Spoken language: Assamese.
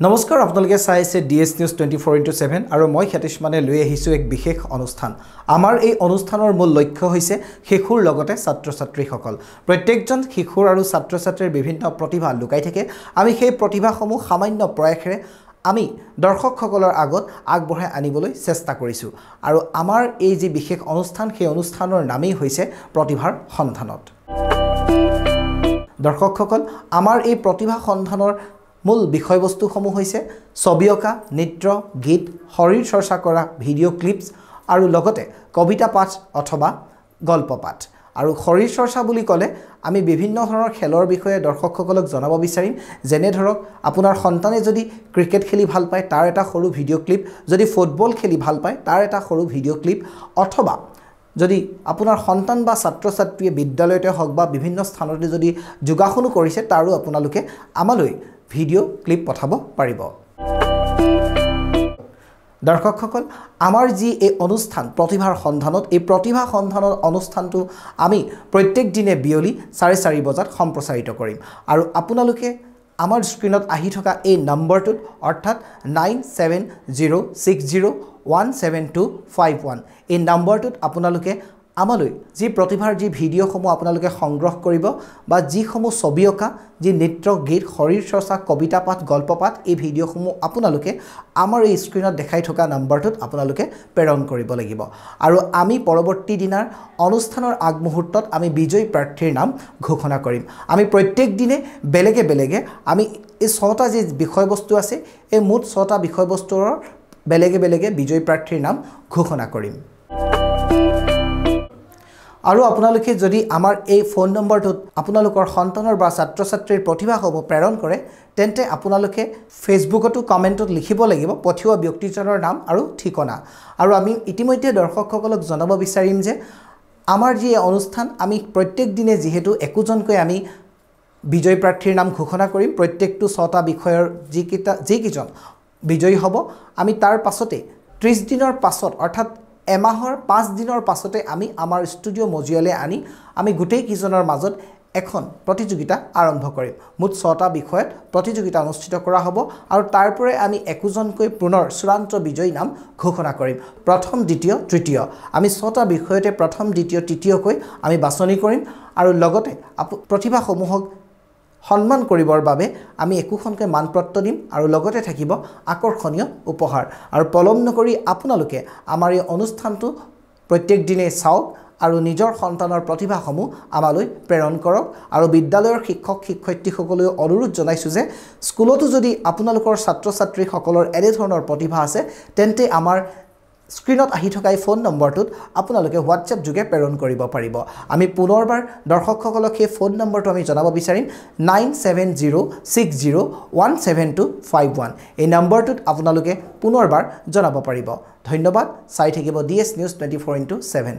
নমস্কাৰ আপোনালোকে চাই আছে ডিএছ নিউজ 24/7 আৰু মই খ্যাতিশ মানে লৈ আহিছো এক বিশেষ অনুষ্ঠান আমাৰ এই অনুষ্ঠানৰ মূল লক্ষ্য হৈছে শিশুৰ লগতে ছাত্ৰ-ছাত্ৰীসকল প্ৰত্যেকজন শিশুৰ আৰু ছাত্ৰ-ছাত্ৰীৰ বিভিন্ন প্ৰতিভা লুকাই থাকে আমি সেই প্ৰতিভাসমূহ সামান্য প্ৰয়াসেৰে আমি দৰ্শকসকলৰ আগত আগবঢ়াই আনিবলৈ চেষ্টা কৰিছো আৰু আমাৰ এই যে বিশেষ অনুষ্ঠান সেই অনুষ্ঠানৰ নামেই হৈছে প্ৰতিভাৰ সন্ধানত দৰ্শকসকল আমাৰ এই প্ৰতিভা সন্ধানৰ মূল বিষয়বস্তুসমূহ হৈছে ছবি অঁকা নৃত্য গীত শৰীৰ চৰ্চা কৰা ভিডিঅ' ক্লিপছ আৰু লগতে কবিতা পাঠ অথবা গল্প পাঠ আৰু শৰীৰ চৰ্চা বুলি ক'লে আমি বিভিন্ন ধৰণৰ খেলৰ বিষয়ে দৰ্শকসকলক জনাব বিচাৰিম যেনে ধৰক আপোনাৰ সন্তানে যদি ক্ৰিকেট খেলি ভাল পায় তাৰ এটা সৰু ভিডিঅ' ক্লিপ যদি ফুটবল খেলি ভাল পায় তাৰ এটা সৰু ভিডিঅ' ক্লিপ অথবা যদি আপোনাৰ সন্তান বা ছাত্ৰ-ছাত্ৰীয়ে বিদ্যালয়তে হওক বা বিভিন্ন স্থানতে যদি যোগাসনো কৰিছে তাৰো আপোনালোকে আমালৈ ভিডিঅ' ক্লিপ পঠাব পাৰিব দৰ্শকসকল আমাৰ যি এই অনুষ্ঠান প্ৰতিভাৰ সন্ধানত এই প্ৰতিভা সন্ধানৰ অনুষ্ঠানটো আমি প্ৰত্যেক দিনে বিয়লি 4:30 বজাত সম্প্ৰচাৰিত কৰিম আৰু আপোনালোকে আমাৰ স্ক্ৰীনত আহি থকা এই নম্বৰটোত অৰ্থাৎ 9706017251 এই নম্বৰটোত আপোনালোকে আমালৈ যি প্ৰতিভাৰ যি ভিডিঅ'সমূহ আপোনালোকে সংগ্ৰহ কৰিব বা যিসমূহ ছবি অঁকা যি নৃত্য গীত শৰীৰ চৰ্চা কবিতা পাঠ গল্প পাঠ এই ভিডিঅ'সমূহ আপোনালোকে আমাৰ এই স্ক্ৰীনত দেখাই থকা নম্বৰটোত আপোনালোকে প্ৰেৰণ কৰিব লাগিব আৰু আমি পৰৱৰ্তী দিনৰ অনুষ্ঠানৰ আগমুহূৰ্তত আমি বিজয়ী প্ৰাৰ্থীৰ নাম ঘোষণা কৰিম আমি প্ৰত্যেক দিনে বেলেগে বেলেগে আমি এই 6টা যি বিষয়বস্তু আছে এই মুঠ 6টা বিষয়বস্তুৰ বেলেগে বেলেগে বিজয়ী প্ৰাৰ্থীৰ নাম ঘোষণা কৰিম আৰু আপোনালোকে যদি আমাৰ এই ফোন নম্বৰটোত আপোনালোকৰ সন্তানৰ বা ছাত্ৰ-ছাত্ৰীৰ প্ৰতিভাসমূহ প্ৰেৰণ কৰে তেন্তে আপোনালোকে ফেচবুকতো কমেণ্টত লিখিব লাগিব পঠিওৱা ব্যক্তিজনৰ নাম আৰু ঠিকনা আৰু আমি ইতিমধ্যে দৰ্শকসকলক জনাব বিচাৰিম যে আমাৰ যি অনুষ্ঠান আমি প্ৰত্যেক দিনে যেহেতু একোজনকৈ আমি বিজয়ী প্ৰাৰ্থীৰ নাম ঘোষণা কৰিম প্ৰত্যেকটো 6টা বিষয়ৰ যিকেইজন বিজয়ী হ'ব আমি তাৰ পাছতে 30 দিনৰ পাছত অৰ্থাৎ এমাহৰ 5 দিনৰ পাছতে আমি আমাৰ ষ্টুডিঅ' মজিয়ালৈ আনি আমি গোটেই কিজনৰ মাজত এখন প্ৰতিযোগিতা আৰম্ভ কৰিম মুঠ 6টা বিষয়ত প্ৰতিযোগিতা অনুষ্ঠিত কৰা হ'ব আৰু তাৰ পৰে আমি একোজনকৈ পুনৰ চূড়ান্ত বিজয়ী নাম ঘোষণা কৰিম প্ৰথম দ্বিতীয় তৃতীয় আমি 6টা বিষয়তে প্ৰথম দ্বিতীয় তৃতীয়কৈ আমি বাছনি কৰিম আৰু লগতে প্ৰতিভাসমূহক সন্মান কৰিবৰ বাবে আমি একোখনকৈ মানপত্ৰ দিম আৰু লগতে থাকিব আকৰ্ষণীয় উপহাৰ আৰু পলম নকৰি আপোনালোকে আমাৰ এই অনুষ্ঠানটো প্ৰত্যেক দিনে চাওক আৰু নিজৰ সন্তানৰ প্ৰতিভাসমূহ আমালৈ প্ৰেৰণ কৰক আৰু বিদ্যালয়ৰ শিক্ষক শিক্ষয়িত্ৰীসকলেও অনুৰোধ জনাইছো যে স্কুলতো যদি আপোনালোকৰ ছাত্ৰ-ছাত্ৰীসকলৰ এনে ধৰণৰ প্ৰতিভা আছে তেন্তে আমাৰ স্ক্ৰীনত আহি থকা এই ফোন নম্বৰটোত আপোনালোকে হোৱাটছএপ যোগে প্ৰেৰণ কৰিব পাৰিব আমি পুনৰবাৰ দৰ্শকসকলক সেই ফোন নম্বৰটো আমি জনাব বিচাৰিম 9706017251 এই নম্বৰটোত আপোনালোকে পুনৰবাৰ জনাব পাৰিব ধন্যবাদ চাই থাকিব ডিএছ নিউজ 24/7